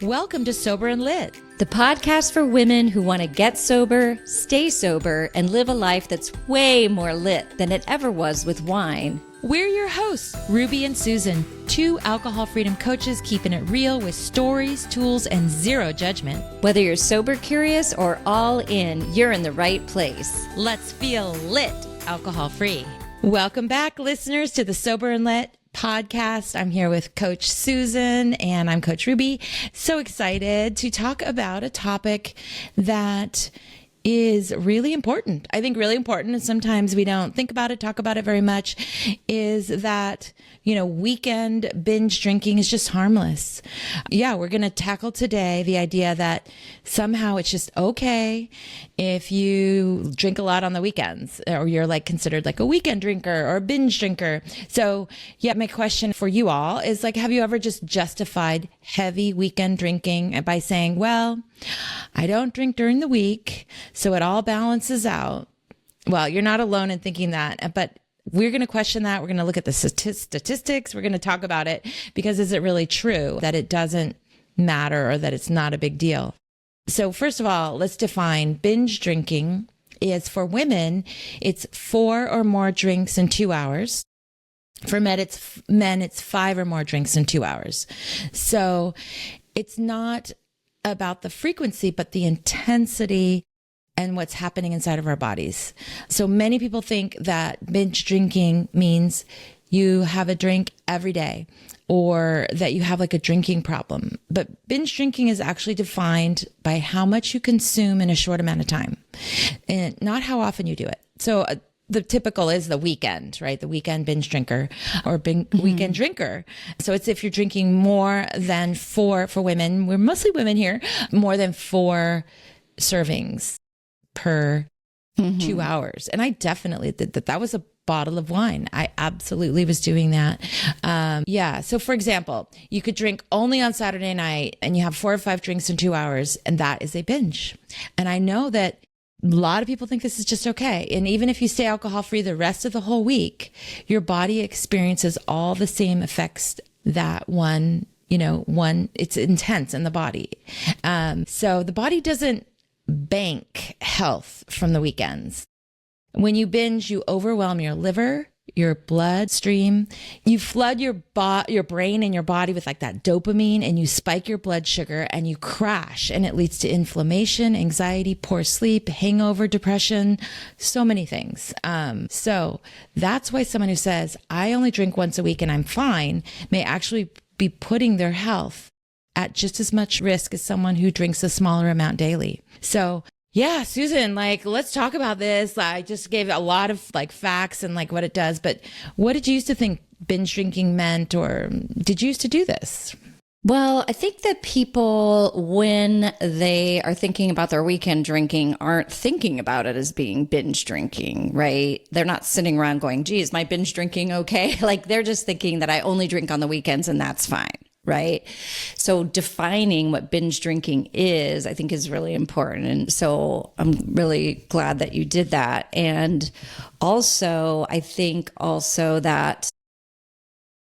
Welcome to Sober and Lit, the podcast for women who want to get sober, stay sober, and live a life that's way more lit than it ever was with wine. We're your hosts, Ruby and Susan, two alcohol freedom coaches keeping it real with stories, tools, and zero judgment. Whether you're sober curious or all in, you're in the right place. Let's feel lit, alcohol free. Welcome back, listeners, to the Sober and Lit podcast. I'm here with Coach Susan and I'm Coach Ruby. So excited to talk about a topic that is really important. I think really important, and sometimes we don't think about it, talk about it very much, is that, weekend binge drinking is just harmless. Yeah, we're going to tackle today the idea that somehow it's just okay if you drink a lot on the weekends, or you're considered a weekend drinker or a binge drinker. So yeah, my question for you all is have you ever just justified heavy weekend drinking by saying, well, I don't drink during the week, so it all balances out? Well, you're not alone in thinking that, but we're going to question that. We're going to look at the statistics. We're going to talk about it, because is it really true that it doesn't matter or that it's not a big deal? So first of all, let's define binge drinking. Is for women, it's 4 or more drinks in 2 hours. For men, it's 5 or more drinks in 2 hours. So it's not about the frequency, but the intensity and what's happening inside of our bodies. So many people think that binge drinking means you have a drink every day, or that you have a drinking problem. But binge drinking is actually defined by how much you consume in a short amount of time, and not how often you do it. So the typical is the weekend, right? The weekend binge drinker or weekend drinker. So it's if you're drinking more than 4, for women, we're mostly women here, more than 4 servings per 2 hours. And I definitely did that. That was a bottle of wine. I absolutely was doing that. Yeah. So for example, you could drink only on Saturday night and you have 4 or 5 drinks in 2 hours, and that is a binge. And I know that a lot of people think this is just okay. And even if you stay alcohol free the rest of the whole week, your body experiences all the same effects that one, it's intense in the body. So the body doesn't bank health from the weekends. When you binge, you overwhelm your liver, your bloodstream. You flood your brain and your body with that dopamine, and you spike your blood sugar and you crash, and it leads to inflammation, anxiety, poor sleep, hangover, depression, so many things. So that's why someone who says, I only drink once a week and I'm fine, may actually be putting their health at just as much risk as someone who drinks a smaller amount daily. So yeah, Susan, let's talk about this. I just gave a lot of facts and what it does, but what did you used to think binge drinking meant, or did you used to do this? Well, I think that people, when they are thinking about their weekend drinking, aren't thinking about it as being binge drinking, right? They're not sitting around going, geez, my binge drinking okay? They're just thinking that I only drink on the weekends and that's fine. Right. So defining what binge drinking is, I think, is really important. And so I'm really glad that you did that. And also, I think also that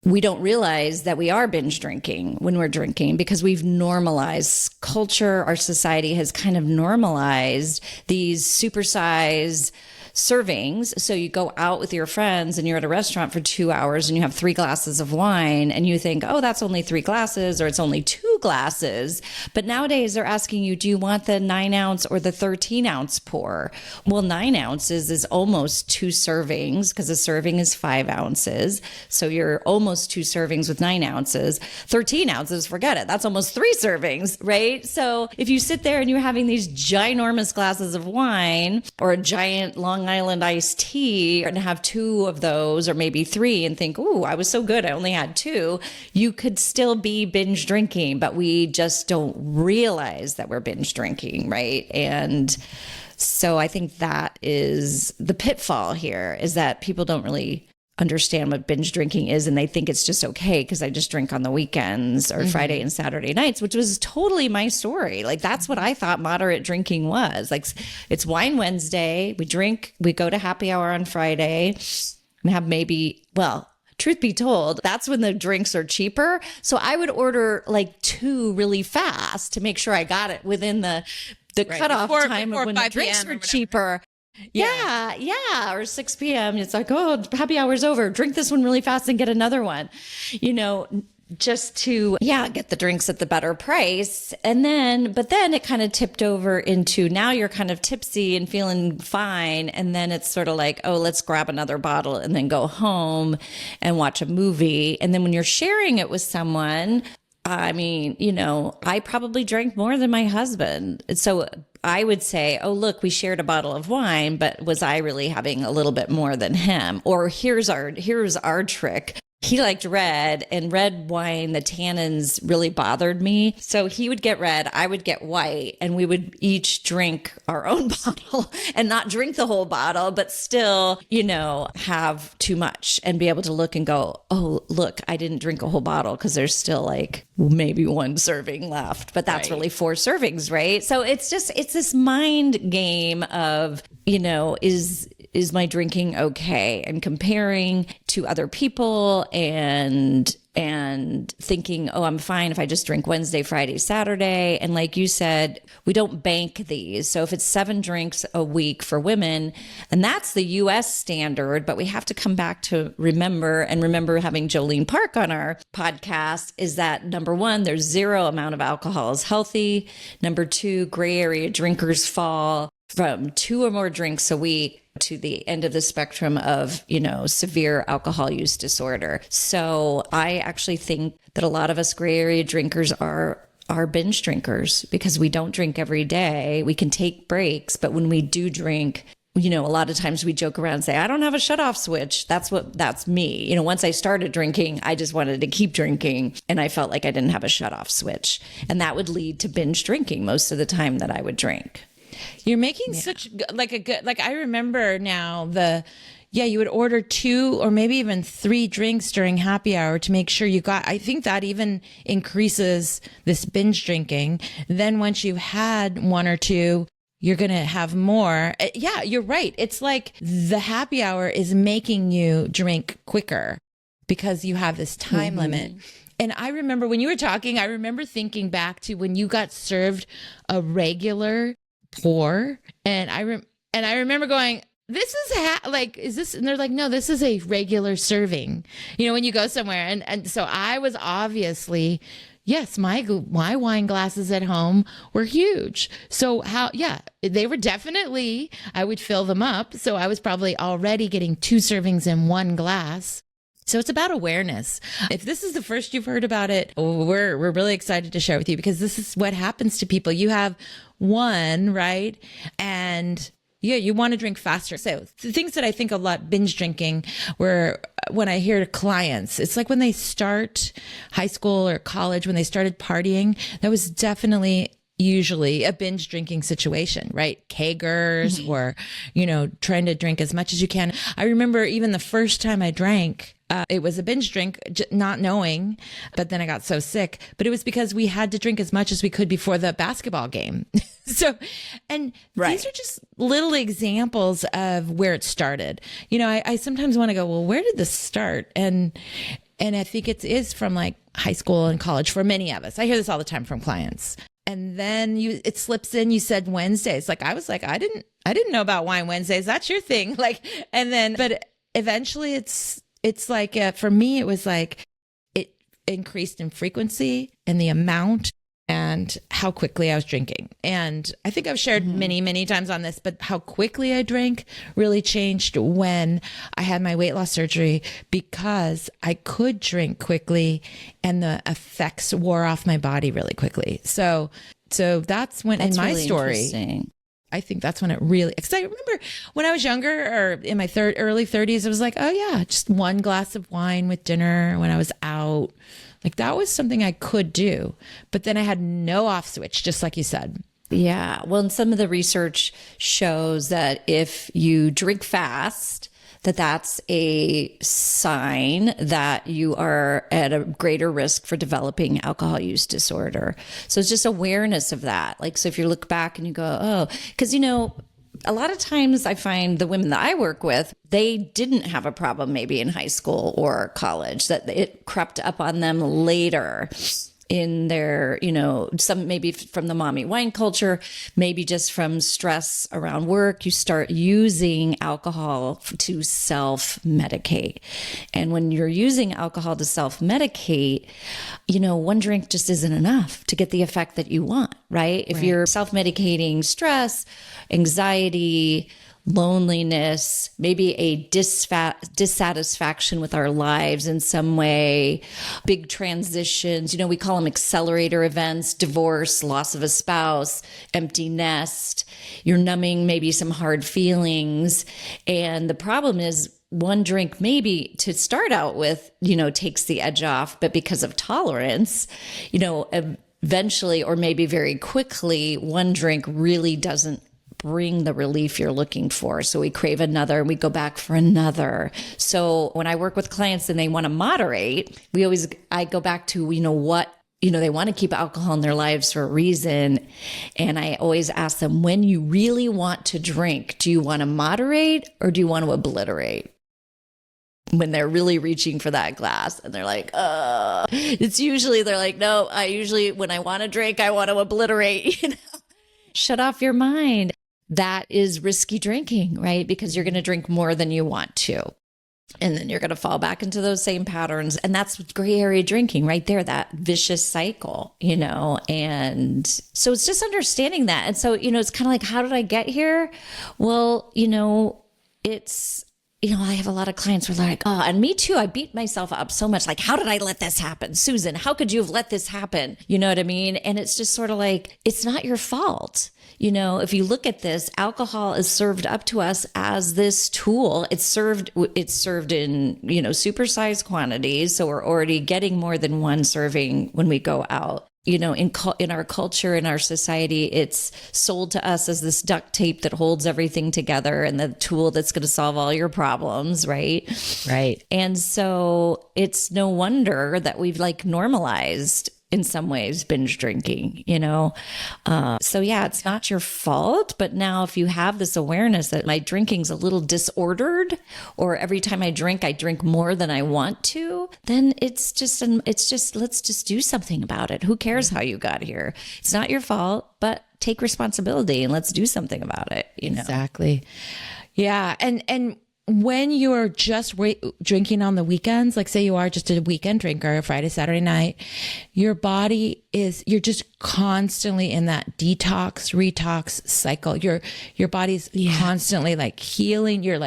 we don't realize that we are binge drinking when we're drinking, because we've normalized culture. Our society has kind of normalized these supersized servings. So you go out with your friends and you're at a restaurant for 2 hours and you have 3 glasses of wine and you think, oh, that's only 3 glasses, or it's only 2 glasses. But nowadays they're asking you, do you want the 9 ounce or the 13 ounce pour? Well, 9 ounces is almost 2 servings, because a serving is 5 ounces. So you're almost 2 servings with 9 ounces. 13 ounces, forget it. That's almost 3 servings, right? So if you sit there and you're having these ginormous glasses of wine or a giant Long Island iced tea and have 2 of those, or maybe 3, and think, ooh, I was so good, I only had 2, you could still be binge drinking, but we just don't realize that we're binge drinking, right? And so I think that is the pitfall here, is that people don't really understand what binge drinking is, and they think it's just okay because I just drink on the weekends or Friday and Saturday nights, which was totally my story. Like, that's what I thought moderate drinking was. Like, it's Wine Wednesday, we drink, we go to happy hour on Friday and have maybe, well, truth be told, that's when the drinks are cheaper. So I would order like 2 really fast to make sure I got it within the cutoff time of when the drinks were cheaper. Yeah. Or 6 p.m. It's like, oh, happy hour's over. Drink this one really fast and get another one, just to, get the drinks at the better price. But then it kind of tipped over into now you're kind of tipsy and feeling fine. And then it's sort of like, oh, let's grab another bottle and then go home and watch a movie. And then when you're sharing it with someone, I mean, I probably drank more than my husband. So I would say, oh, look, we shared a bottle of wine, but was I really having a little bit more than him? Or here's our trick. He liked red, and red wine, the tannins really bothered me. So he would get red, I would get white, and we would each drink our own bottle and not drink the whole bottle, but still, have too much and be able to look and go, oh, look, I didn't drink a whole bottle because there's still like maybe 1 serving left, but that's really 4 servings, right? So it's this mind game of, is my drinking okay? And comparing to other people and thinking, oh, I'm fine if I just drink Wednesday, Friday, Saturday. And like you said, we don't bank these. So if it's 7 drinks a week for women, and that's the US standard, but we have to come back to remember having Jolene Park on our podcast, is that number 1, there's 0 amount of alcohol is healthy. Number 2, gray area drinkers fall from 2 or more drinks a week to the end of the spectrum of, severe alcohol use disorder. So I actually think that a lot of us gray area drinkers are binge drinkers because we don't drink every day. We can take breaks, but when we do drink, a lot of times we joke around and say, I don't have a shut-off switch. That's me. Once I started drinking, I just wanted to keep drinking, and I felt like I didn't have a shut-off switch. And that would lead to binge drinking most of the time that I would drink. You're making such I remember now you would order 2 or maybe even 3 drinks during happy hour to make sure you got, I think that even increases this binge drinking. Then once you've had 1 or 2, you're going to have more. Yeah, you're right. It's like the happy hour is making you drink quicker because you have this time limit. And I remember when you were talking, I remember thinking back to when you got served a regular pour, and I remember going, this is is this? And they're like, no, this is a regular serving. When you go somewhere, and so I was obviously, yes, my wine glasses at home were huge. So they were definitely, I would fill them up. So I was probably already getting 2 servings in 1 glass. So it's about awareness. If this is the first you've heard about it, we're really excited to share with you because this is what happens to people. You have 1, right? And you want to drink faster. So the things that I think a lot binge drinking, where when I hear clients, it's like when they start high school or college, when they started partying, that was definitely usually a binge drinking situation, right? Kegers or, trying to drink as much as you can. I remember even the first time I drank, it was a binge drink, not knowing, but then I got so sick. But it was because we had to drink as much as we could before the basketball game. These are just little examples of where it started. I sometimes want to go, well, where did this start? And I think it is from like high school and college for many of us. I hear this all the time from clients. And then it slips in, you said Wednesdays. Like, I was like, I didn't know about wine Wednesdays. That's your thing. But eventually it's like, for me, it was like it increased in frequency and the amount and how quickly I was drinking. And I think I've shared many, many times on this, but how quickly I drank really changed when I had my weight loss surgery, because I could drink quickly and the effects wore off my body really quickly. So that's when, in my really story, I think that's when it really, because I remember when I was younger or in my early 30s, it was like, oh yeah, just 1 glass of wine with dinner when I was out. Like that was something I could do, but then I had no off switch, just like you said. Yeah. Well, and some of the research shows that if you drink fast, that's a sign that you are at a greater risk for developing alcohol use disorder. So it's just awareness of that. Like, so if you look back and you go, oh, because, A lot of times I find the women that I work with, they didn't have a problem maybe in high school or college, that it crept up on them later in their, some maybe from the mommy wine culture, maybe just from stress around work. You start using alcohol to self-medicate. And when you're using alcohol to self-medicate, one drink just isn't enough to get the effect that you want, right? If you're self-medicating stress, anxiety, loneliness, maybe a dissatisfaction with our lives in some way, big transitions, we call them accelerator events, divorce, loss of a spouse, empty nest, you're numbing maybe some hard feelings. And the problem is one drink maybe to start out with, takes the edge off, but because of tolerance, eventually, or maybe very quickly, one drink really doesn't bring the relief you're looking for. So we crave another and we go back for another. So when I work with clients and they want to moderate, I go back to, they want to keep alcohol in their lives for a reason. And I always ask them, when you really want to drink, do you want to moderate or do you want to obliterate? When they're really reaching for that glass and they're like, it's usually, they're like, no, when I want to drink, I want to obliterate, Shut off your mind. That is risky drinking, right? Because you're going to drink more than you want to. And then you're going to fall back into those same patterns. And that's gray area drinking right there, that vicious cycle, And so it's just understanding that. And so, it's kind of like, how did I get here? Well, it's, I have a lot of clients who are like, oh, and me too. I beat myself up so much. Like, how did I let this happen? Susan, how could you have let this happen? You know what I mean? And it's just sort of like, it's not your fault. If you look at this, alcohol is served up to us as this tool. It's served in, supersized quantities. So we're already getting more than one serving when we go out. In our culture, in our society, it's sold to us as this duct tape that holds everything together and the tool that's going to solve all your problems, right? Right. And so it's no wonder that we've normalized in some ways binge drinking, So yeah, it's not your fault. But now if you have this awareness that my drinking's a little disordered, or every time I drink more than I want to, then it's just let's just do something about it. Who cares how you got here? It's not your fault, but take responsibility and let's do something about it, Exactly. Yeah. And when you're just drinking on the weekends, like say you are just a weekend drinker, Friday, Saturday night, you're just constantly in that detox cycle. Your body's constantly healing. You're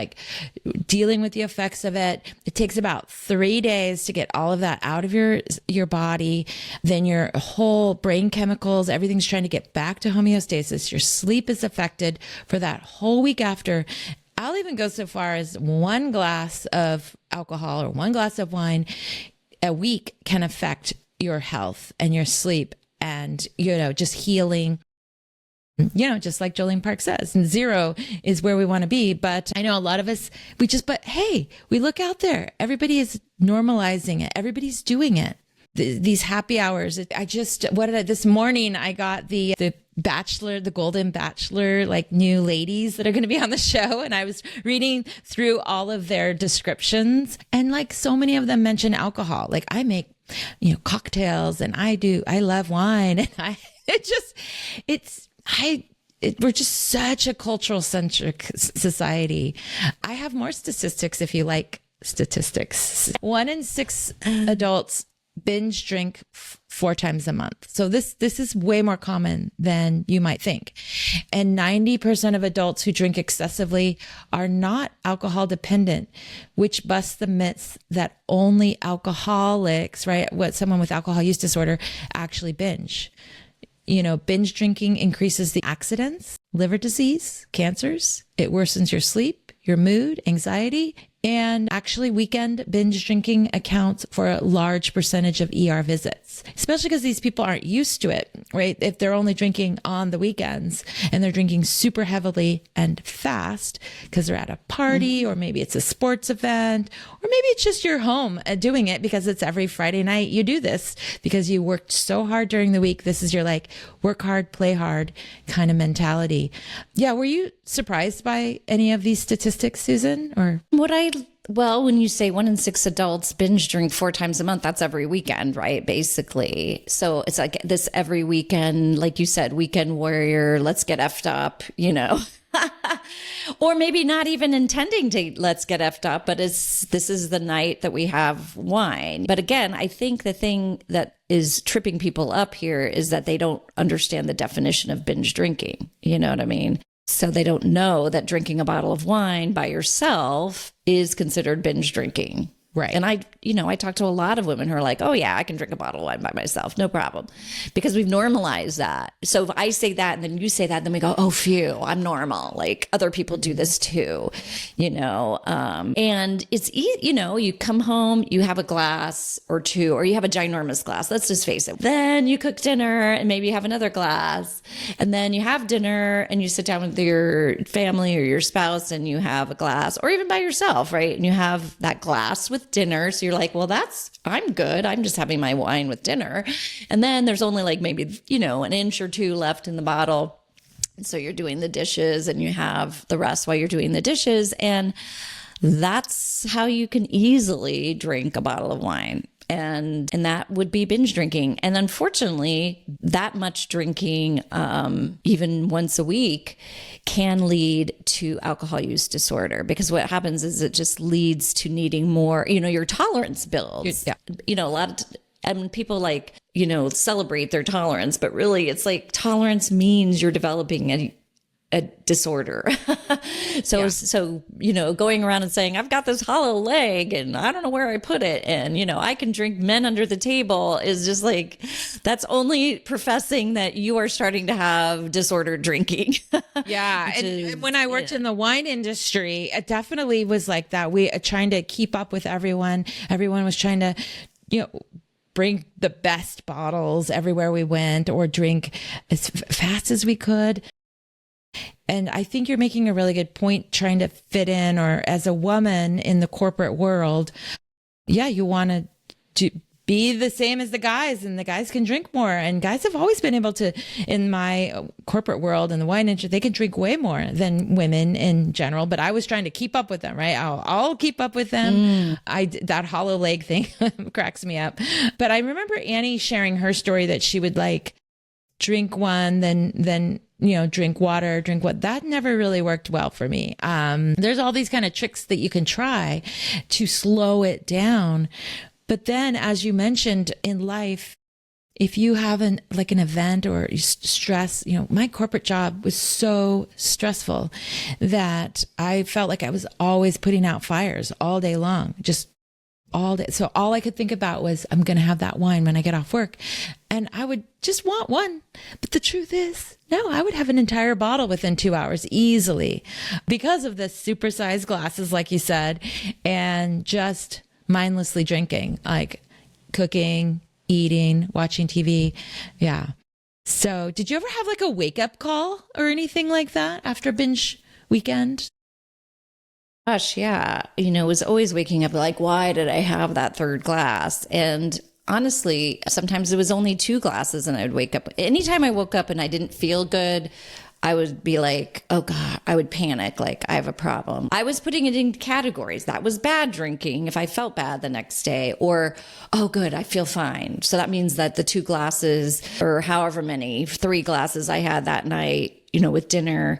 dealing with the effects of it. It takes about 3 days to get all of that out of your body. Then your whole brain chemicals, everything's trying to get back to homeostasis. Your sleep is affected for that whole week after. I'll even go so far as one glass of alcohol or one glass of wine a week can affect your health and your sleep and, just healing, just like Jolene Park says, and 0 is where we want to be. But I know a lot of us, but hey, we look out there. Everybody is normalizing it. Everybody's doing it. These happy hours. This morning I got the Bachelor, the Golden Bachelor, new ladies that are going to be on the show. And I was reading through all of their descriptions and so many of them mention alcohol. I make, cocktails and I love wine. And we're just such a cultural centric society. I have more statistics if you like statistics. 1 in 6 adults binge drink 4 times a month. So this is way more common than you might think. And 90% of adults who drink excessively are not alcohol dependent, which busts the myths that only alcoholics, right? Someone with alcohol use disorder actually binge. Binge drinking increases the accidents, liver disease, cancers. It worsens your sleep, your mood, anxiety. And actually, weekend binge drinking accounts for a large percentage of ER visits, especially because these people aren't used to it. right? If they're only drinking on the weekends and they're drinking super heavily and fast because they're at a party, or maybe it's a sports event, or maybe it's just you're home doing it because it's every Friday night you do this because you worked so hard during the week. This is your like work hard, play hard kind of mentality. Yeah. Were you surprised by any of these statistics, Susan? Or Well, when you say 1 in 6 adults binge drink 4 times a month, that's every weekend, right? Basically. So it's like this every weekend, like you said, weekend warrior, let's get effed up, or maybe not even intending to let's get effed up, but this is the night that we have wine. But again, I think the thing that is tripping people up here is that they don't understand the definition of binge drinking. You know what I mean? So they don't know that drinking a bottle of wine by yourself is considered binge drinking. Right. And I talk to a lot of women who are like, oh yeah, I can drink a bottle of wine by myself. No problem. Because we've normalized that. So if I say that and then you say that, then we go, oh, phew, I'm normal. Like other people do this too, and it's easy, you come home, you have a glass or two, or you have a ginormous glass. Let's just face it. Then you cook dinner and maybe you have another glass, and then you have dinner and you sit down with your family or your spouse and you have a glass, or even by yourself, right? And you have that glass with dinner. So you're like, well, I'm good. I'm just having my wine with dinner. And then there's only like maybe, an inch or two left in the bottle. And so you're doing the dishes and you have the rest while you're doing the dishes. And that's how you can easily drink a bottle of wine. And that would be binge drinking. And unfortunately, that much drinking, even once a week, can lead to alcohol use disorder, because what happens is it just leads to needing more, your tolerance builds. Yeah. A lot of, and people celebrate their tolerance, but really it's like tolerance means you're developing a disorder. So, going around and saying, I've got this hollow leg and I don't know where I put it. And, I can drink men under the table is just like, that's only professing that you are starting to have disordered drinking. Yeah. And when I worked in the wine industry, it definitely was like that. We trying to keep up with everyone. Everyone was trying to, bring the best bottles everywhere we went, or drink as fast as we could. And I think you're making a really good point trying to fit in, or as a woman in the corporate world, you want to be the same as the guys, and the guys can drink more. And guys have always been able to, in my corporate world and the wine industry, they can drink way more than women in general. But I was trying to keep up with them, right? I'll keep up with them. That hollow leg thing cracks me up. But I remember Annie sharing her story that she would like drink one, then drink water, drink what that never really worked well for me. There's all these kind of tricks that you can try to slow it down. But then, as you mentioned in life, if you have an event or stress, my corporate job was so stressful that I felt like I was always putting out fires all day long, just all day. So all I could think about was, I'm going to have that wine when I get off work. And I would just want one. But the truth is, no, I would have an entire bottle within 2 hours easily because of the supersized glasses, like you said, and just mindlessly drinking, like cooking, eating, watching TV. Yeah. So did you ever have like a wake up call or anything like that after binge weekend? Gosh, yeah. It was always waking up like, why did I have that third glass? And honestly, sometimes it was only 2 glasses and I would wake up. Anytime I woke up and I didn't feel good, I would be like, oh God, I would panic. Like I have a problem. I was putting it in categories. That was bad drinking if I felt bad the next day, or, oh good, I feel fine. So that means that the 2 glasses or however many, 3 glasses I had that night, with dinner,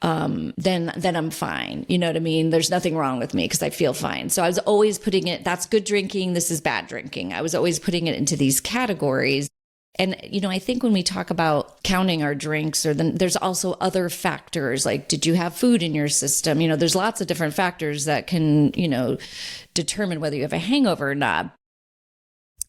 then I'm fine. You know what I mean? There's nothing wrong with me because I feel fine. So I was always putting it, that's good drinking. This is bad drinking. I was always putting it into these categories. And, I think when we talk about counting our drinks, there's also other factors, like, did you have food in your system? There's lots of different factors that can, determine whether you have a hangover or not.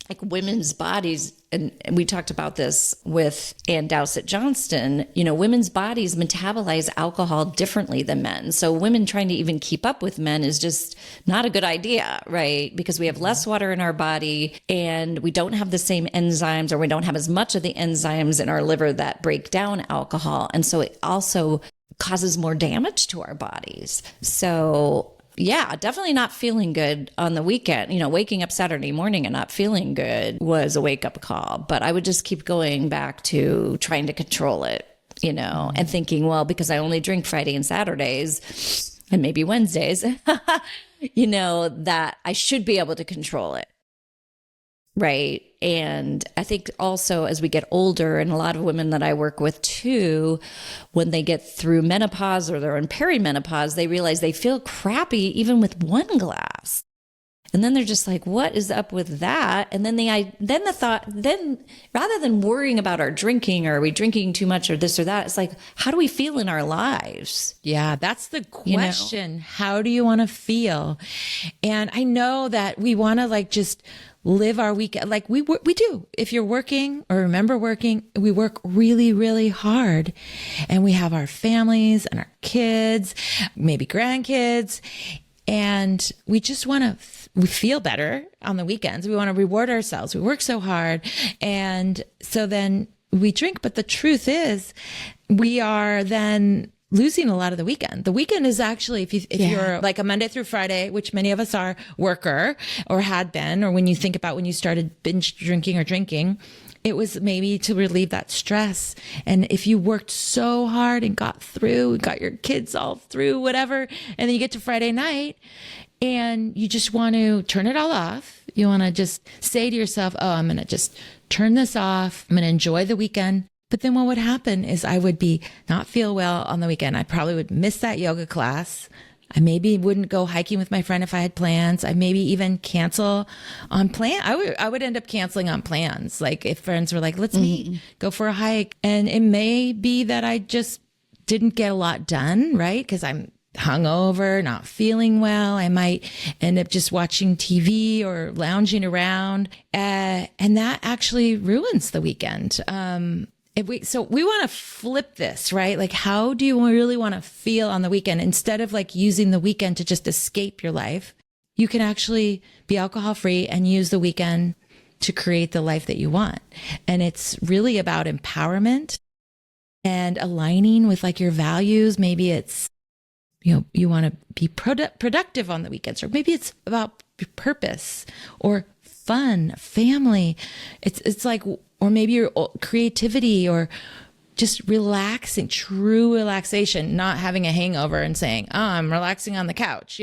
like women's bodies, and we talked about this with Ann Dowsett Johnston, women's bodies metabolize alcohol differently than men. So women trying to even keep up with men is just not a good idea, right? Because we have less water in our body and we don't have the same enzymes, or we don't have as much of the enzymes in our liver that break down alcohol. And so it also causes more damage to our bodies. So yeah, definitely not feeling good on the weekend. Waking up Saturday morning and not feeling good was a wake up call. But I would just keep going back to trying to control it, and thinking, well, because I only drink Friday and Saturdays and maybe Wednesdays, that I should be able to control it. Right. And I think also as we get older, and a lot of women that I work with too, when they get through menopause or they're in perimenopause, they realize they feel crappy even with one glass. And then they're just like, what is up with that? And then the thought, rather than worrying about our drinking, or are we drinking too much or this or that, it's like, how do we feel in our lives? Yeah, that's the question. How do you want to feel? And I know that we want to just live our weekend like we do. If you're working or remember working, we work really, really hard, and we have our families and our kids, maybe grandkids, and we just want to we feel better on the weekends. We want to reward ourselves. We work so hard. And so then we drink. But the truth is, we are then losing a lot of the weekend. The weekend is actually, if you're like a Monday through Friday, which many of us are, worker or had been, or when you think about when you started binge drinking or drinking, it was maybe to relieve that stress. And if you worked so hard and got your kids all through, whatever, and then you get to Friday night and you just want to turn it all off. You want to just say to yourself, oh, I'm going to just turn this off. I'm going to enjoy the weekend. But then what would happen is I would not feel well on the weekend. I probably would miss that yoga class. I maybe wouldn't go hiking with my friend if I had plans. I maybe even cancel on plan. I would end up canceling on plans. Like if friends were like, let's meet, go for a hike. And it may be that I just didn't get a lot done, right? Because I'm hungover, not feeling well. I might end up just watching TV or lounging around. And that actually ruins the weekend. So we want to flip this, right? Like, how do you really want to feel on the weekend? Instead of using the weekend to just escape your life, you can actually be alcohol free and use the weekend to create the life that you want. And it's really about empowerment and aligning with your values. Maybe it's, you want to be productive on the weekends, or maybe it's about purpose or fun, family. It's or maybe your creativity, or just relaxing, true relaxation, not having a hangover and saying, oh, I'm relaxing on the couch,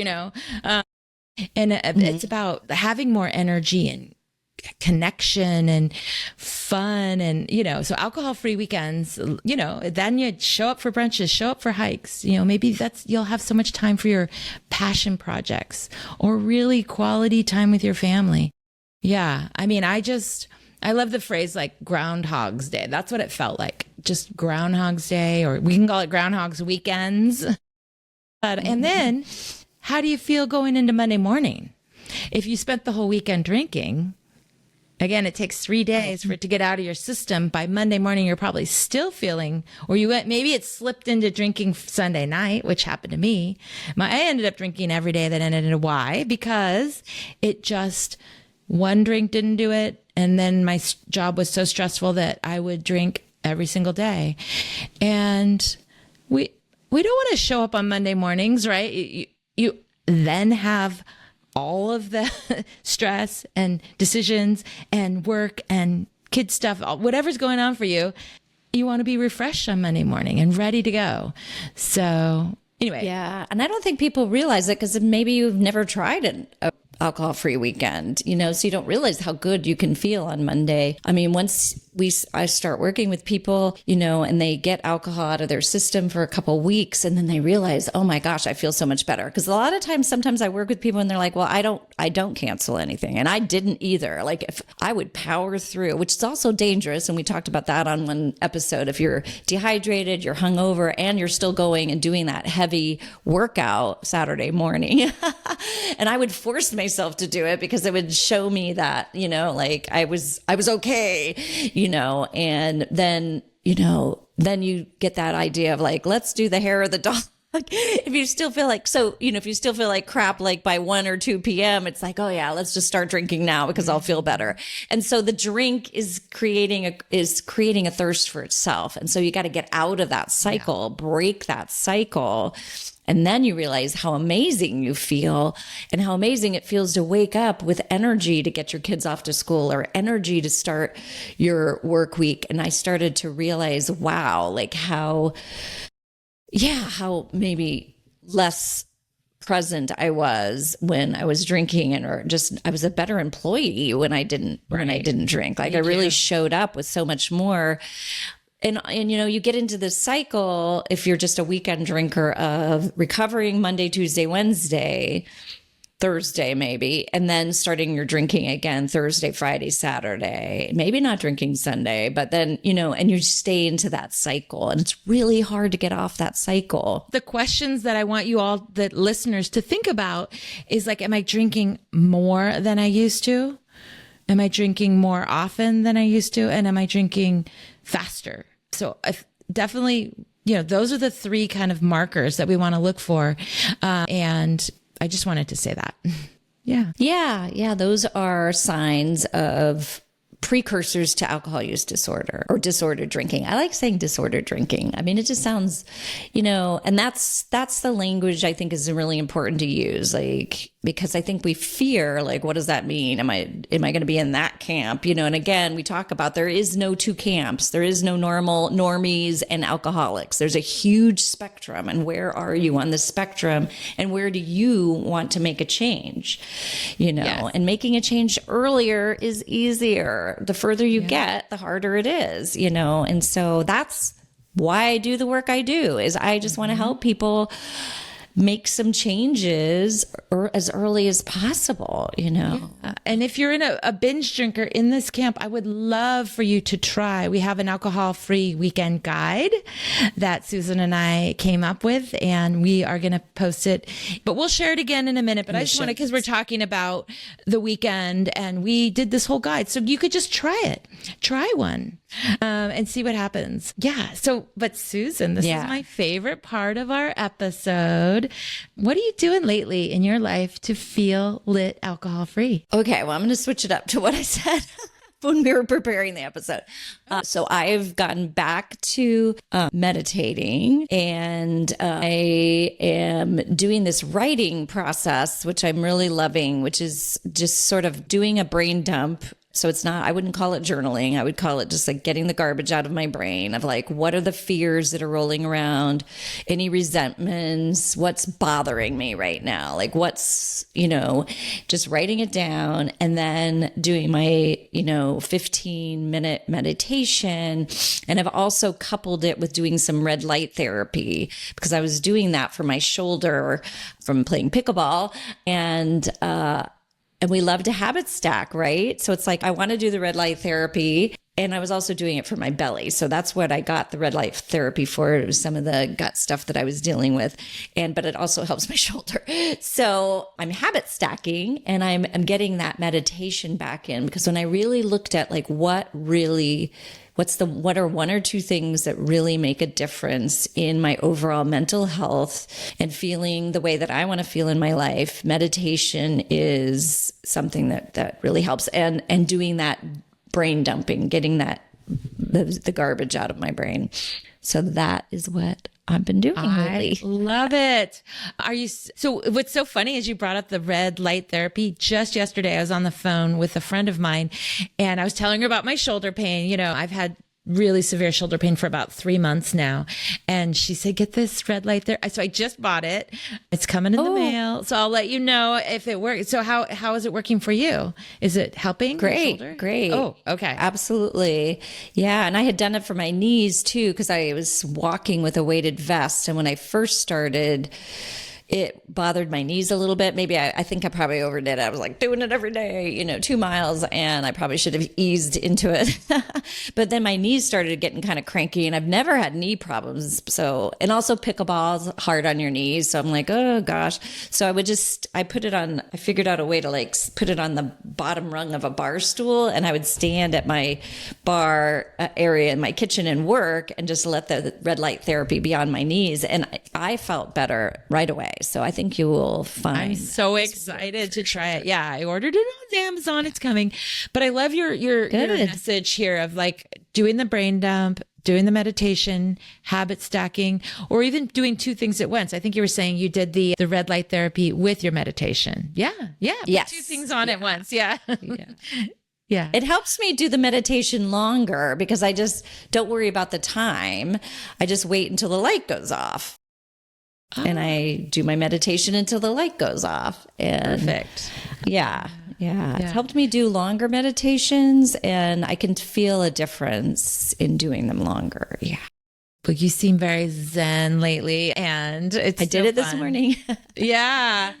it's about having more energy and connection and fun. And, so alcohol-free weekends, then you'd show up for brunches, show up for hikes, maybe you'll have so much time for your passion projects or really quality time with your family. Yeah. I mean, I love the phrase Groundhog's Day. That's what it felt like. Just Groundhog's Day, or we can call it Groundhog's Weekends. And then how do you feel going into Monday morning? If you spent the whole weekend drinking, again, it takes 3 days for it to get out of your system. By Monday morning, you're probably still feeling, or maybe it slipped into drinking Sunday night, which happened to me. I ended up drinking every day that ended in a Y, because one drink didn't do it. And then my job was so stressful that I would drink every single day. And we don't want to show up on Monday mornings, right? You then have all of the stress and decisions and work and kid stuff, whatever's going on for you. You want to be refreshed on Monday morning and ready to go. So anyway. Yeah. And I don't think people realize it, because maybe you've never tried a alcohol-free weekend, so you don't realize how good you can feel on Monday. I mean, once I start working with people, and they get alcohol out of their system for a couple of weeks, and then they realize, oh my gosh, I feel so much better. Because a lot of times, sometimes I work with people and they're like, well, I don't cancel anything. And I didn't either. Like if I would power through, which is also dangerous. And we talked about that on one episode. If you're dehydrated, you're hungover, and you're still going and doing that heavy workout Saturday morning. And I would force myself to do it because it would show me that, like I was okay, and then, then you get that idea of like, let's do the hair of the dog. If you still feel like, if you still feel like crap, like by 1 or 2 p.m., it's like, oh yeah, let's just start drinking now because I'll feel better. And so the drink is creating a thirst for itself. And so you got to get out of that cycle, break that cycle. And then you realize how amazing you feel and how amazing it feels to wake up with energy to get your kids off to school or energy to start your work week. And I started to realize, wow, like how maybe less present I was when I was drinking, I was a better employee when I didn't drink. Like I really showed up with so much more. And you get into this cycle if you're just a weekend drinker of recovering Monday, Tuesday, Wednesday, Thursday maybe, and then starting your drinking again Thursday, Friday, Saturday, maybe not drinking Sunday, but then, and you stay into that cycle, and it's really hard to get off that cycle. The questions that I want you all, the listeners, to think about is like, am I drinking more than I used to? Am I drinking more often than I used to? And am I drinking faster? So definitely, those are the 3 kind of markers that we want to look for. And I just wanted to say that. Yeah. Those are signs of precursors to alcohol use disorder or disordered drinking. I like saying disordered drinking. I mean, it just sounds, and that's the language I think is really important to use. Like, because I think we fear, like, what does that mean? Am I going to be in that camp? And again, we talk about there is no 2 camps. There is no normies and alcoholics. There's a huge spectrum. And where are you on the spectrum? And where do you want to make a change? Yes. And making a change earlier is easier. The further you get, the harder it is, And so that's why I do the work I do, is I just want to help people make some changes as early as possible, Yeah. And if you're in a binge drinker in this camp, I would love for you to try. We have an alcohol-free weekend guide that Susan and I came up with, and we are going to post it, but we'll share it again in a minute. But I just want to, because we're talking about the weekend and we did this whole guide. So you could just try it, try one. And see what happens. Yeah. So, but Susan, this is my favorite part of our episode. What are you doing lately in your life to feel lit alcohol free? Okay. Well, I'm going to switch it up to what I said when we were preparing the episode. So I've gotten back to meditating, and I am doing this writing process, which I'm really loving, which is just sort of doing a brain dump. So it's not, I wouldn't call it journaling. I would call it just like getting the garbage out of my brain of like, what are the fears that are rolling around? Any resentments? What's bothering me right now? Like what's, just writing it down and then doing my, 15-minute meditation. And I've also coupled it with doing some red light therapy because I was doing that for my shoulder from playing pickleball. And we love to habit stack, right? So it's like, I want to do the red light therapy. And I was also doing it for my belly. So that's what I got the red light therapy for. It was some of the gut stuff that I was dealing with. but it also helps my shoulder. So I'm habit stacking, and I'm getting that meditation back in, because when I really looked at like what are 1 or 2 things that really make a difference in my overall mental health and feeling the way that I want to feel in my life, meditation is something that really helps. And doing that brain dumping, getting the garbage out of my brain. So that is what I've been doing lately. I love it. So what's so funny is you brought up the red light therapy. Just yesterday, I was on the phone with a friend of mine, and I was telling her about my shoulder pain. I've had really severe shoulder pain for about 3 months now. And she said, get this red light there. So I just bought it. It's coming in the mail. So I'll let you know if it works. So how is it working for you? Is it helping? Great. Oh, okay. Absolutely. Yeah. And I had done it for my knees too, because I was walking with a weighted vest. And when I first started, it bothered my knees a little bit. Maybe I think I probably overdid it. I was like doing it every day, 2 miles, and I probably should have eased into it. But then my knees started getting kind of cranky, and I've never had knee problems. So, and also pickleball's hard on your knees. So I'm like, oh gosh. So I figured out a way to like put it on the bottom rung of a bar stool, and I would stand at my bar area in my kitchen and work and just let the red light therapy be on my knees. And I felt better right away. So I think you will find. I'm so excited to try it. Yeah, I ordered it on Amazon. It's coming. But I love your message here of like doing the brain dump, doing the meditation, habit stacking, or even doing 2 things at once. I think you were saying you did the red light therapy with your meditation. Yeah. Yes. 2 things on at once. Yeah. Yeah. It helps me do the meditation longer because I just don't worry about the time. I just wait until the light goes off. And I do my meditation until the light goes off. And perfect. Yeah. It's helped me do longer meditations, and I can feel a difference in doing them longer. Yeah. Well, you seem very zen lately, and I did it this morning. Yeah.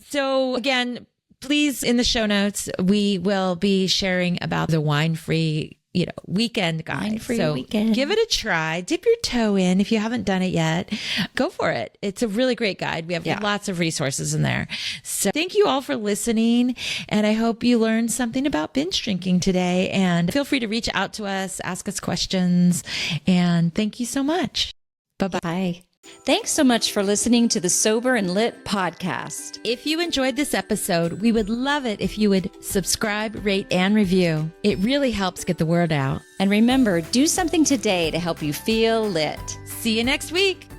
So again, please, in the show notes, we will be sharing about the wine-free weekend guide. So weekend. Give it a try. Dip your toe in if you haven't done it yet. Go for it. It's a really great guide. We have lots of resources in there. So thank you all for listening. And I hope you learned something about binge drinking today. And feel free to reach out to us, ask us questions. And thank you so much. Bye-bye. Bye. Thanks so much for listening to the Sober and Lit podcast. If you enjoyed this episode, we would love it if you would subscribe, rate, and review. It really helps get the word out. And remember, do something today to help you feel lit. See you next week.